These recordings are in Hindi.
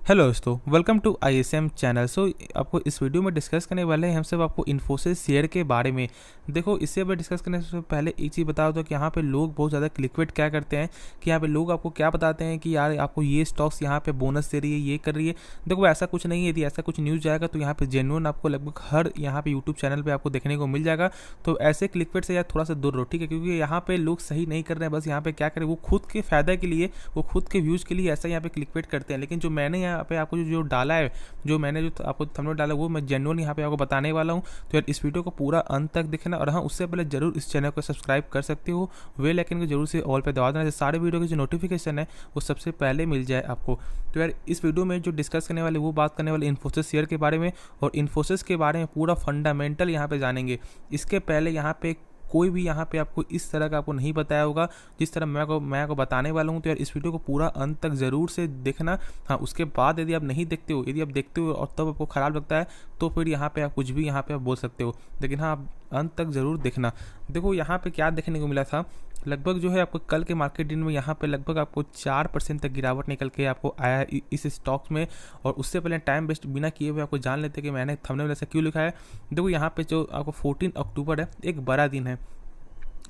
हेलो दोस्तों, वेलकम टू आईएसएम चैनल। आपको इस वीडियो में डिस्कस करने वाले हैं हम सब आपको इन्फोसिस शेयर के बारे में। देखो, इससे पर डिस्कस करने से पहले एक चीज़ बता दो कि यहाँ पे लोग बहुत ज़्यादा क्लिकबेट क्या करते हैं कि यहाँ पे लोग आपको क्या बताते हैं कि यार आपको ये स्टॉक्स यहाँ पे बोनस दे रही है, ये कर रही है। देखो, ऐसा कुछ नहीं है। यदि ऐसा कुछ न्यूज़ जाएगा तो यहाँ पे जेन्युइन आपको लगभग हर यहाँ पे यूट्यूब चैनल पर आपको देखने को मिल जाएगा। तो ऐसे क्लिकबेट से यार थोड़ा सा दूर रहो, ठीक है? क्योंकि यहाँ पे लोग सही नहीं कर रहे हैं। बस यहाँ पे क्या करें, वो खुद के फायदे के लिए, वो खुद के व्यूज़ के लिए ऐसा यहाँ पे क्लिकबेट करते हैं। लेकिन जो मैंने यहाँ पे आपको जो डाला है, जो मैंने जो आपको थंबनेल डाला, वो मैं जेन्युइन यहाँ पे आपको बताने वाला हूँ। तो यार इस वीडियो को पूरा अंत तक देखना। और हाँ, उससे पहले जरूर इस चैनल को सब्सक्राइब कर सकते हो, बेल आइकन को जरूर से ऑल पे दबा देना, सारे वीडियो की जो नोटिफिकेशन है वो सबसे पहले मिल जाए आपको। तो यार इस वीडियो में जो डिस्कस करने वाले, वो बात करने वाले इन्फोसिस शेयर के बारे में, और इन्फोसिस के बारे में पूरा फंडामेंटल यहाँ पे जानेंगे। इसके पहले यहाँ पे कोई भी यहाँ पे आपको इस तरह का आपको नहीं बताया होगा जिस तरह मैं आपको बताने वाला हूँ। तो यार इस वीडियो को पूरा अंत तक ज़रूर से देखना। हाँ, उसके बाद यदि आप नहीं देखते हो, यदि आप देखते हो और तब आपको ख़राब लगता है, तो फिर यहाँ पे आप कुछ भी यहाँ पे आप बोल सकते हो। लेकिन हाँ, आप अंत तक ज़रूर देखना। देखो, यहाँ पे क्या देखने को मिला था, लगभग जो है आपको कल के मार्केट दिन में यहाँ पे लगभग आपको 4% तक गिरावट निकल के आपको आया है इस स्टॉक्स में। और उससे पहले टाइम वेस्ट बिना किए हुए आपको जान लेते कि मैंने थंबनेल में ऐसा क्यों लिखा है। देखो, यहाँ पे जो आपको 14 अक्टूबर है, एक बड़ा दिन है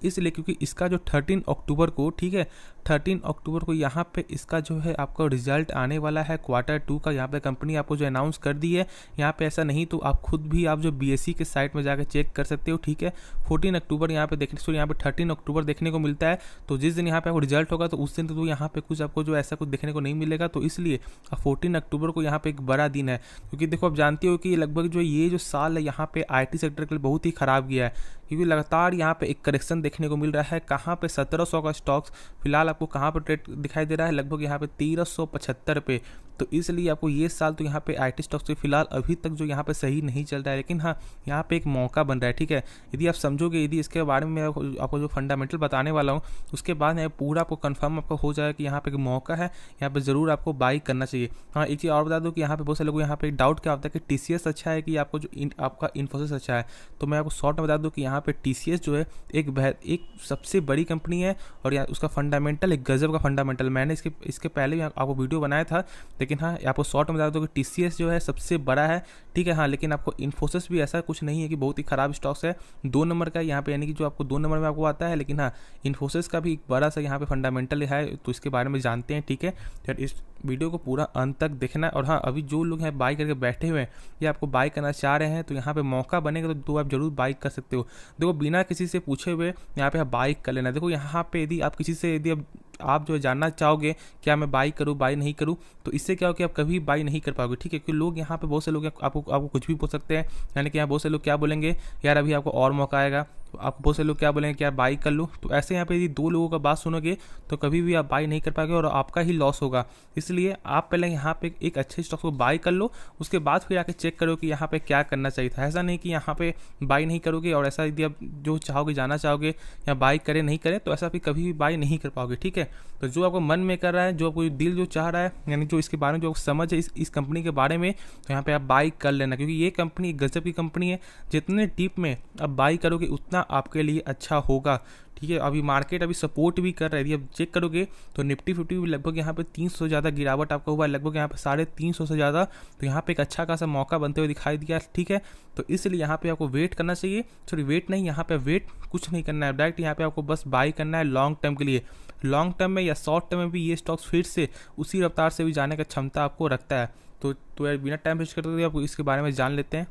इसलिए, क्योंकि इसका जो 13 अक्टूबर को, ठीक है, 13 अक्टूबर को यहाँ पे इसका जो है आपका रिजल्ट आने वाला है Q2 का। यहाँ पे कंपनी आपको जो अनाउंस कर दी है। यहाँ पे ऐसा नहीं तो आप खुद भी आप जो BSE के साइट में जाकर चेक कर सकते हो, ठीक है। 14 अक्टूबर यहाँ पे देखने, सो यहाँ पे 13 अक्टूबर देखने को मिलता है। तो जिस दिन यहाँ पे आपको रिजल्ट होगा तो उस दिन तो यहाँ पे कुछ आपको जो ऐसा कुछ देखने को नहीं मिलेगा। तो इसलिए 14 अक्टूबर को यहाँ पे एक बड़ा दिन है, क्योंकि देखो आप जानते हो कि लगभग जो ये जो साल है यहाँ पे IT सेक्टर के लिए बहुत ही खराब गया है, क्योंकि लगातार यहाँ पे एक करेक्शन देखने को मिल रहा है। कहाँ पे 1700 का स्टॉक्स फिलहाल आपको कहाँ पे ट्रेड दिखाई दे रहा है, लगभग यहाँ पे 1375 पे। तो इसलिए आपको ये साल तो यहाँ पे IT स्टॉक्स से फिलहाल अभी तक जो यहाँ पे सही नहीं चल रहा है। लेकिन हाँ, यहाँ पे एक मौका बन रहा है, ठीक है। यदि आप समझोगे, यदि इसके बारे में आपको जो फंडामेंटल बताने वाला हूँ, उसके बाद यहाँ पूरा आपको कंफर्म आपको हो जाएगा कि यहाँ पे एक मौका है, यहाँ पे ज़रूर आपको बाई करना चाहिए। हाँ, एक चीज़ और बता दूँ कि यहाँ पे बहुत से लोगों यहाँ पे डाउट क्या होता है कि TCS अच्छा है कि आपको जो आपका इन्फोसिस अच्छा है। तो मैं आपको शॉर्ट में बता दूँ कि यहाँ पे TCS जो है एक सबसे बड़ी कंपनी है, और यहाँ उसका फंडामेंटल एक गजब का फंडामेंटल। मैंने इसके पहले भी आपको वीडियो बनाया था। लेकिन हाँ, आपको शॉर्ट में बता दो कि TCS जो है सबसे बड़ा है, ठीक है। हाँ, लेकिन आपको इन्फोसिस भी ऐसा कुछ नहीं है कि बहुत ही खराब स्टॉक्स है, 2 नंबर का यहाँ पे, यानी कि जो आपको 2 नंबर में आपको आता है। लेकिन हाँ, इन्फोसिस का भी एक बड़ा सा यहाँ पे फंडामेंटल है, तो इसके बारे में जानते हैं, ठीक है। तो इस वीडियो को पूरा अंत तक देखना। और हाँ, अभी जो लोग हैं बाई करके बैठे हुए हैं या आपको बाई करना चाह रहे हैं, तो यहाँ पे मौका बनेगा तो आप जरूर बाई कर सकते हो। देखो, बिना किसी से पूछे हुए यहाँ पे आप बाई कर लेना। देखो, यहाँ पे यदि आप किसी से, यदि आप जो जानना चाहोगे क्या मैं बाई करूँ बाई नहीं करूँ, तो इससे क्या हो कि आप कभी बाई नहीं कर पाओगे, ठीक है। क्योंकि लोग यहाँ पे बहुत से लोग आपको कुछ भी बोल सकते हैं। यानी कि यहाँ बहुत से लोग क्या बोलेंगे, यार अभी आपको और मौका आएगा। तो आप बहुत से लोग क्या बोलेंगे कि यार बाई कर लो। तो ऐसे यहाँ पे यदि 2 लोगों का बात सुनोगे तो कभी भी आप बाई नहीं कर पाओगे और आपका ही लॉस होगा। इसलिए आप पहले यहाँ पे एक अच्छे स्टॉक को बाई कर लो, उसके बाद फिर आके चेक करो कि यहाँ पे क्या करना चाहिए था। ऐसा नहीं कि यहाँ पे बाई नहीं करोगे और ऐसा यदि आप जो चाहोगे जाना चाहोगे या बाई करे नहीं करे, तो ऐसा फिर कभी भी बाई नहीं कर पाओगे, ठीक है। तो जो आपको मन में कर रहा है, जो आपको दिल जो चाह रहा है, यानी जो इसके बारे में जो समझ है इस कंपनी के बारे में, तो यहाँ पे आप बाई कर लेना। क्योंकि ये कंपनी गजब की कंपनी है। जितने डीप में आप बाई करोगे उतना आपके लिए अच्छा होगा, ठीक है। अभी मार्केट अभी सपोर्ट भी कर रही है। अब चेक करोगे तो निफ्टी 50 भी लगभग यहाँ पे 300 से ज़्यादा गिरावट आपका हुआ है, लगभग यहाँ पे 350 से ज़्यादा। तो यहाँ पे एक अच्छा खासा मौका बनते हुए दिखाई दिया, ठीक है। तो इसलिए यहाँ पे आपको वेट करना चाहिए। सॉरी, वेट नहीं, यहाँ पे वेट कुछ नहीं करना है, डायरेक्ट यहाँ पे आपको बस बाई करना है लॉन्ग टर्म के लिए। लॉन्ग टर्म में या शॉर्ट टर्म में भी ये स्टॉक्स फिर से उसी रफ्तार से भी जाने का क्षमता आपको रखता है। तो यार बिना टाइम वेस्ट करते हुए आपको इसके बारे में जान लेते हैं।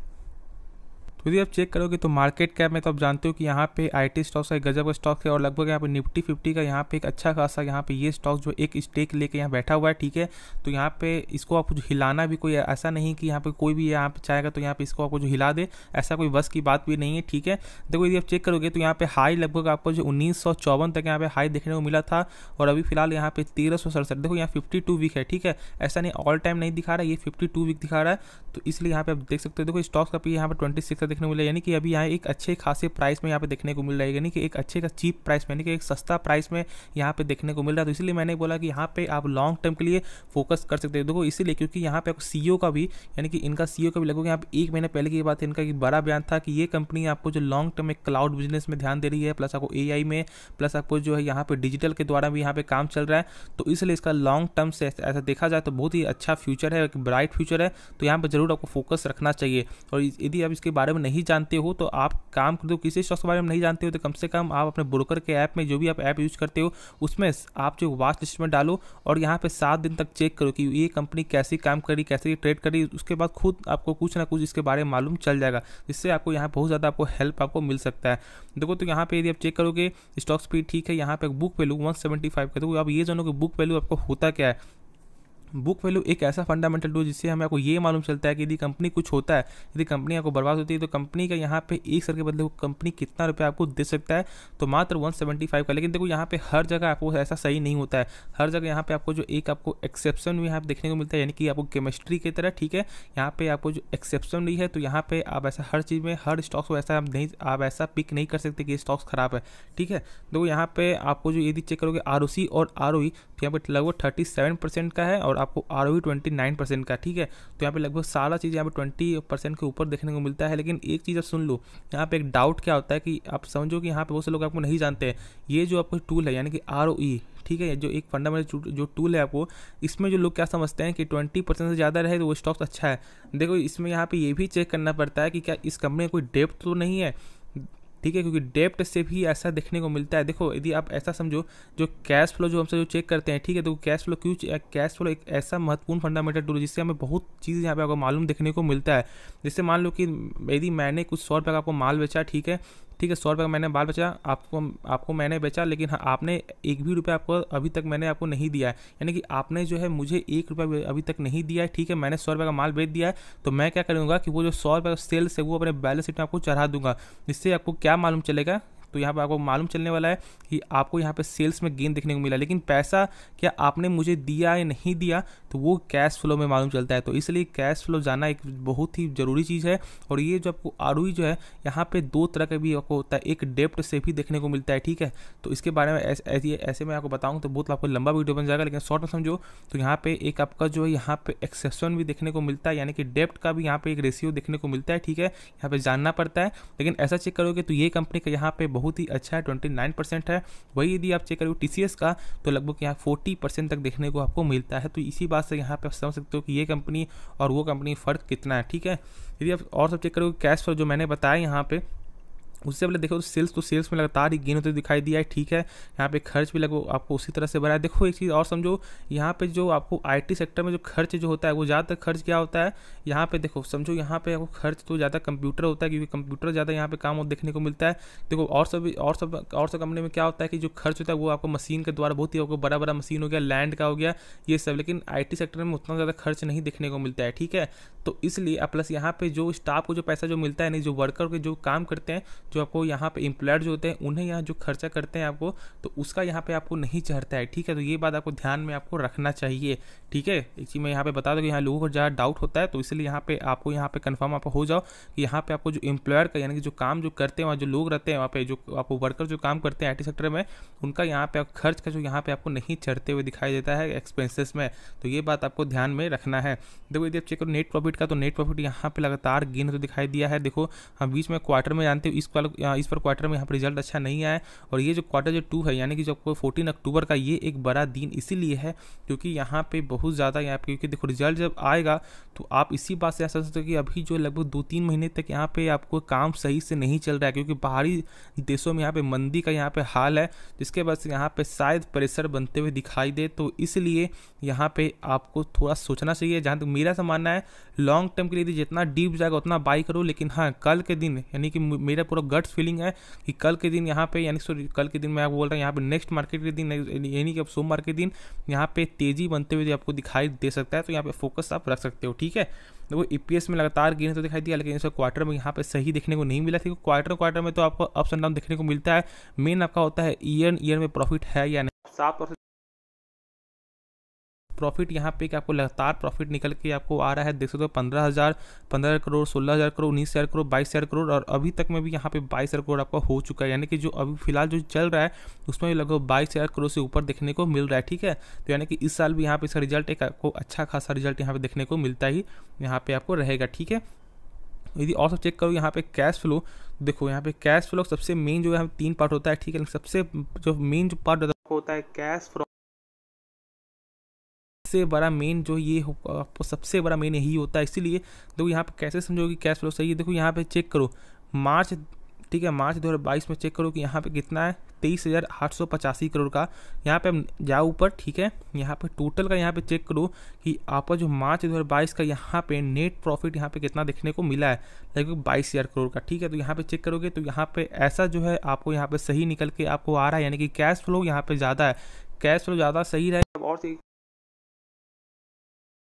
तो यदि आप चेक करोगे तो मार्केट कैप में तो आप जानते हो कि यहाँ पे IT स्टॉक्स का गजब का स्टॉक है, और लगभग यहाँ पे निफ्टी 50 का यहाँ पे एक अच्छा खासा यहाँ पे ये स्टॉक जो एक स्टेक लेके यहाँ बैठा हुआ है, ठीक है। तो यहाँ पे इसको आपको जो हिलाना भी कोई ऐसा नहीं कि यहाँ पे कोई भी यहाँ पे चाहेगा तो यहाँ पे इसको आपको जो हिला दे, ऐसा कोई बस की बात भी नहीं है, ठीक है। देखो, यदि आप चेक करोगे तो यहाँ पे हाई लगभग आपको जो 1954 तक यहाँ पे हाई देखने को मिला था, और अभी फिलहाल यहाँ पे 1367। देखो, यहाँ 52 वीक है, ठीक है। ऐसा नहीं ऑल टाइम नहीं दिखा रहा है, ये 52 वीक दिखा रहा है। तो इसलिए यहाँ पे आप देख सकते हो। देखो, स्टॉक्स का पी यहाँ पे 26 है। देखने को मिल रहा है, यानी कि अभी यहाँ एक अच्छे खासे प्राइस में यहाँ पे देखने को मिल रहा है, यानी कि एक अच्छे का चीप प्राइस में, यानी कि एक सस्ता प्राइस में यहाँ पे देखने को मिल रहा है। तो इसलिए मैंने बोला कि यहाँ पे आप लॉन्ग टर्म के लिए फोकस कर सकते हो। देखो इसीलिए क्योंकि यहाँ पे आपको सीईओ का भी, यानी कि इनका सीईओ का भी लगभग यहाँ पे 1 महीने पहले की बात है, इनका एक बड़ा बयान था कि ये कंपनी आपको जो लॉन्ग टर्म में क्लाउड बिजनेस में ध्यान दे रही है, प्लस आपको एआई में, प्लस आपको जो है यहाँ पे डिजिटल के द्वारा भी यहाँ पे काम चल रहा है। तो इसलिए इसका लॉन्ग टर्म से ऐसा देखा जाए तो बहुत ही अच्छा फ्यूचर है, एक ब्राइट फ्यूचर है। तो यहाँ पर जरूर आपको फोकस रखना चाहिए। और यदि आप इसके बारे में नहीं जानते हो तो आप काम कर दो, किसी स्टॉक्स के बारे में नहीं जानते हो तो कम से कम आप अपने ब्रोकर के ऐप में, जो भी आप ऐप यूज करते हो उसमें आप जो वॉच लिस्ट में डालो और यहाँ पे 7 दिन तक चेक करो कि ये कंपनी कैसी काम करी, कैसे ट्रेड करी। उसके बाद खुद आपको कुछ ना कुछ इसके बारे में मालूम चल जाएगा, जिससे आपको यहाँ बहुत ज़्यादा आपको हेल्प आपको मिल सकता है। देखो तो यहाँ पे यदि आप चेक करोगे स्टॉक्स पे ठीक है, यहाँ पे बुक वैल्यू 175 का, तो आप ये जानोगे बुक वैल्यू आपको होता क्या है। बुक वैल्यू एक ऐसा फंडामेंटल टूल जिससे हमें आपको ये मालूम चलता है कि यदि कंपनी कुछ होता है, यदि कंपनी आपको बर्बाद होती है तो कंपनी का यहाँ पे एक सर के बदले वो कंपनी कितना रुपया आपको दे सकता है, तो मात्र 175 का। लेकिन देखो यहाँ पे हर जगह आपको ऐसा सही नहीं होता है, हर जगह यहाँ पे आपको जो एक आपको एक्सेप्शन भी यहाँ पे देखने को मिलता है, यानी कि आपको केमिस्ट्री की तरह ठीक है, यहाँ पे आपको जो एक्सेप्शन भी है। तो यहाँ पे आप ऐसा हर चीज़ में, हर स्टॉक्स को ऐसा आप ऐसा पिक नहीं कर सकते कि स्टॉक्स खराब है, ठीक है। देखो यहाँ पे आपको जो यदि चेक करोगे ROC और ROE, तो यहाँ पे लगभग 37% का है और आपको ROE 29% का, ठीक है। तो यहाँ पे लगभग सारा चीज़ यहाँ पे 20% के ऊपर देखने को मिलता है। लेकिन एक चीज़ आप सुन लो, यहाँ पे एक डाउट क्या होता है कि आप समझो कि यहाँ पे बहुत से लोग आपको नहीं जानते हैं, ये जो आपको टूल है यानी कि ROE, ठीक है, जो एक फंडामेंटल जो टूल है आपको, इसमें जो लोग क्या समझते हैं कि 20% से ज़्यादा रहे तो वो स्टॉक्स अच्छा है। देखो इसमें यहाँ पे ये भी चेक करना पड़ता है कि क्या इस कंपनी में कोई डेप्थ तो नहीं है, ठीक है, क्योंकि डेप्ट से भी ऐसा देखने को मिलता है। देखो यदि आप ऐसा समझो, जो कैश फ्लो जो हमसे जो चेक करते हैं, ठीक है, तो कैश फ्लो कैश फ्लो एक ऐसा महत्वपूर्ण फंडामेंटल टूल है जिससे हमें बहुत चीज़ यहाँ पे आपको मालूम देखने को मिलता है। जैसे मान लो कि यदि मैंने कुछ 100 रुपये का आपको माल बेचा, ठीक है, 100 रुपये का मैंने माल बेचा, आपको मैंने बेचा, लेकिन हाँ आपने एक भी रुपया आपको अभी तक मैंने आपको नहीं दिया है, यानी कि आपने जो है मुझे 1 रुपया अभी तक नहीं दिया है, ठीक है। मैंने 100 रुपये का माल बेच दिया है, तो मैं क्या करूँगा कि वो जो 100 रुपये का सेल्स है वो अपने बैलेंस शीट में आपको चढ़ा दूंगा, जिससे आपको क्या मालूम चलेगा, तो यहाँ पर आपको मालूम चलने वाला है कि आपको यहाँ पे सेल्स में गेन देखने को मिला, लेकिन पैसा क्या आपने मुझे दिया या नहीं दिया तो वो कैश फ्लो में मालूम चलता है। तो इसलिए कैश फ्लो जाना एक बहुत ही ज़रूरी चीज़ है। और ये जो आपको ROE जो है यहाँ पे 2 तरह का भी आपको होता है, एक डेप्ट से भी देखने को मिलता है, ठीक है। तो इसके बारे में ऐसे मैं आपको बताऊँ तो बहुत आपको लंबा वीडियो बन जाएगा, लेकिन शॉर्ट में समझो तो यहाँ पे एक आपका जो है यहाँ पे एक्सेप्शन भी देखने को मिलता है, यानी कि डेप्ट का भी यहाँ पे एक रेशियो देखने को मिलता है, ठीक है। यहाँ पे जानना पड़ता है, लेकिन ऐसा चेक करोगे तो ये कंपनी का यहाँ पे बहुत ही अच्छा है, 29% है। वही यदि आप चेक करोगे TCS का तो लगभग यहाँ 40% तक देखने को आपको मिलता है। तो इसी बात से यहाँ पे आप समझ सकते हो कि ये कंपनी और वो कंपनी फ़र्क कितना है, ठीक है। यदि आप और सब चेक करोगे कैश फ्लो जो मैंने बताया यहाँ पे, उससे पहले देखो तो सेल्स में लगातार ही गेन होते दिखाई दिया है, ठीक है। यहाँ पे खर्च भी लगभग आपको उसी तरह से बढ़ा है। देखो एक चीज़ और समझो, यहाँ पे जो आपको IT सेक्टर में जो खर्च जो होता है वो ज़्यादातर खर्च क्या होता है, यहाँ पे देखो समझो, यहाँ पे आपको खर्च तो ज़्यादा कंप्यूटर होता है, क्योंकि कंप्यूटर ज़्यादा यहाँ पे काम देखने को मिलता है। देखो और सब कंपनी में क्या होता है कि जो खर्च होता है वो आपको मशीन के द्वारा, बहुत ही आपको बड़ा बड़ा मशीन हो गया, लैंड का हो गया, ये सब। लेकिन IT सेक्टर में उतना ज़्यादा खर्च नहीं देखने को मिलता है, ठीक है। तो इसलिए प्लस यहाँ पे जो स्टाफ को जो पैसा जो मिलता है, नहीं जो वर्कर के जो काम करते हैं, जो आपको यहाँ पे एम्प्लॉयर जो होते हैं, उन्हें यहाँ जो खर्चा करते हैं आपको, तो उसका यहाँ पे आपको नहीं चढ़ता है, ठीक है। तो ये बात आपको ध्यान में आपको रखना चाहिए, ठीक है। एक चीज़ मैं यहाँ पे बता दूँ कि यहाँ लोगों को ज़्यादा डाउट होता है, तो इसलिए यहाँ पे आपको यहाँ पे कंफर्म आप हो जाओ कि यहाँ पे आपको जो एम्प्लॉयर का, यानी कि जो काम जो करते हैं वहाँ जो लोग रहते हैं, वहाँ पे जो आपको वर्कर जो काम करते हैं IT सेक्टर में, उनका यहाँ पे खर्च का जो यहाँ पे आपको नहीं चढ़ते हुए दिखाई देता है एक्सपेंसेस में। तो ये बात आपको ध्यान में रखना है। देखो यदि आप चेक करो नेट प्रॉफिट का, तो नेट प्रॉफिट यहाँ पे लगातार गेन तो दिखाई दिया है। देखो हम बीच में क्वार्टर में जानते हो इस पर क्वार्टर में यहाँ पर रिजल्ट अच्छा नहीं आया, और ये जो क्वार्टर जो 2 है, यानी कि जो 14 अक्टूबर का, ये एक बड़ा दिन इसीलिए है क्योंकि यहाँ पे बहुत ज़्यादा यहाँ पे, क्योंकि देखो रिजल्ट जब आएगा तो आप इसी बात से समझ सकते हो कि अभी जो लगभग 2-3 महीने तक यहाँ पे आपको काम सही से नहीं चल रहा है, क्योंकि बाहरी देशों में यहाँ पे मंदी का यहाँ पे हाल है, जिसके बाद यहाँ पे शायद प्रेशर बनते हुए दिखाई दे। तो इसलिए यहाँ पे आपको थोड़ा सोचना चाहिए। जहाँ तक मेरा सा मानना है, लॉन्ग टर्म के लिए जितना डीप जाएगा उतना बाई करो, लेकिन हाँ कल के दिन, यानी कि मेरा पूरा गट्स फीलिंग है कि कल के दिन यहाँ पे, यानी सॉरी कल के दिन मैं आपको बोल रहा हूँ, यहाँ पे नेक्स्ट मार्केट के दिन, यानी कि अब सोमवार के दिन यहाँ पे तेजी बनते हुए आपको दिखाई दे सकता है। तो यहाँ पे फोकस आप रख सकते हो, ठीक है। देखो EPS में लगातार गेन तो दिखाई दिया, लेकिन इसका क्वार्टर में यहाँ पे सही देखने को नहीं मिला था। क्वार्टर में तो आपको अप्स एंड डाउन देखने को मिलता है। मेन आपका होता है ईयर में प्रॉफिट है या नहीं। साफ तौर से प्रॉफिट यहाँ पे आपको लगातार प्रॉफिट निकल के आपको आ रहा है, देख सकते हो 15,000, 15 करोड़, 16,000 करोड़, 19,000 करोड़, 22,000 करोड़ और अभी तक में भी यहाँ पे 22,000 करोड़ आपका हो चुका है। यानी कि जो अभी फिलहाल जो चल रहा है उसमें भी लगभग 22,000 करोड़ से ऊपर देखने को मिल रहा है। ठीक है, तो यानी कि इस साल भी यहाँ पे इसका रिजल्ट एक आपको अच्छा खासा रिजल्ट यहाँ पे देखने को मिलता ही यहाँ पे आपको रहेगा। ठीक है, यदि और सब चेक करो यहाँ पे कैश फ्लो, देखो यहाँ पे कैश फ्लो सबसे मेन जो है 3 पार्ट होता है। ठीक है, सबसे जो मेन जो पार्ट होता है कैश फ्लो, सबसे बड़ा मेन जो ये आपको सबसे बड़ा मेन यही होता है। इसीलिए देखो यहाँ पे कैसे समझोगे कैश फ्लो सही है, देखो यहाँ पे चेक करो मार्च, ठीक है, मार्च 2022 में चेक करो कि यहाँ पे कितना है 23,885 करोड़ का। यहाँ पे हम जाओ ऊपर, ठीक है, यहाँ पे टोटल का यहाँ पे चेक करो कि आपका जो मार्च 2022 का यहाँ पे नेट प्रॉफिट यहाँ पे कितना देखने को मिला है, लगभग 22,000 करोड़ का। ठीक है, तो यहाँ पे चेक करोगे तो यहाँ पे ऐसा जो है आपको यहाँ पे सही निकल के आपको आ रहा है, यानी कि कैश फ्लो यहाँ पे ज़्यादा है, कैश फ्लो ज़्यादा सही रहे और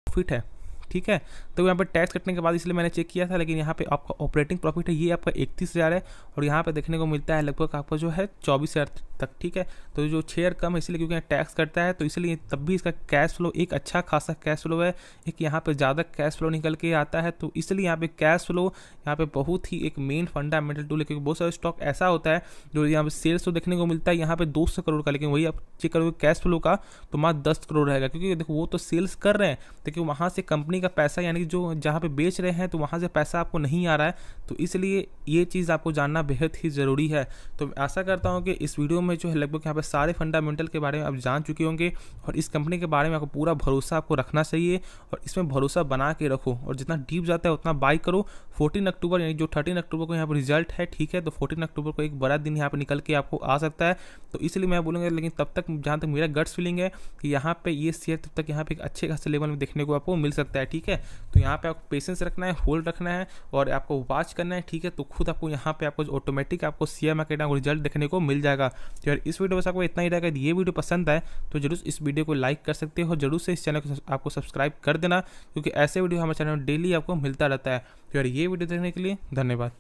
प्रॉफिट है। ठीक है, तो यहाँ पे टैक्स कटने के बाद इसलिए मैंने चेक किया था, लेकिन यहाँ पे आपका ऑपरेटिंग प्रॉफिट है ये आपका 31,000 है और यहाँ पे देखने को मिलता है लगभग आपका जो है 24,000 तक। ठीक है, तो जो शेयर कम है इसलिए क्योंकि टैक्स कटता है, तो इसलिए तब भी इसका कैश फ्लो एक अच्छा खासा कैश फ्लो है, एक यहाँ पे ज़्यादा कैश फ्लो निकल के आता है। तो इसलिए यहाँ पे कैश फ्लो यहाँ पे बहुत ही एक मेन फंडामेंटल टूल है, क्योंकि बहुत सारे स्टॉक ऐसा होता है जो यहाँ पे सेल्स तो देखने को मिलता है यहाँ पे 200 करोड़ का, लेकिन वही आप चेक करोगे कैश फ्लो का तो मात्र 10 करोड़ रहेगा, क्योंकि देखो वो तो सेल्स कर रहे हैं लेकिन वहाँ से कंपनी का पैसा यानी कि जो जहाँ पे बेच रहे हैं तो वहाँ से पैसा आपको नहीं आ रहा है, तो इसलिए ये चीज़ आपको जानना बेहद ही ज़रूरी है। तो आशा करता हूँ कि इस वीडियो में जो है लगभग यहाँ पे सारे फंडामेंटल के बारे में आप जान चुके होंगे और इस कंपनी के बारे में आपको पूरा भरोसा आपको रखना चाहिए और इसमें भरोसा बना के रखो और जितना डीप जाता है उतना बाई करो। 14 अक्टूबर यानी जो 13 अक्टूबर को यहाँ पर रिजल्ट है, ठीक है, तो 14 अक्टूबर को एक बड़ा दिन यहाँ पर निकल के आपको आ सकता है, तो इसलिए मैं बोलूँगा, लेकिन तब तक जहाँ तक मेरा गट्स फीलिंग है कि यहाँ पे ये शेयर तब तक यहाँ पे एक अच्छे खासे लेवल में देखने को आपको मिल सकता है। ठीक है, तो यहाँ पे आपको पेशेंस रखना है, होल्ड रखना है और आपको वॉच करना है। ठीक है, तो खुद आपको यहाँ पे आपको ऑटोमेटिक आपको शेयर मार्केट में रिजल्ट देखने को मिल जाएगा। तो यार इस वीडियो बस आपको इतना ही रहेगा। यदि ये वीडियो पसंद आए तो जरूर इस वीडियो को लाइक कर सकते हो, जरूर से इस चैनल को आपको सब्सक्राइब कर देना, क्योंकि ऐसे वीडियो हमारे चैनल में डेली आपको मिलता रहता है। तो यार ये वीडियो देखने के लिए धन्यवाद।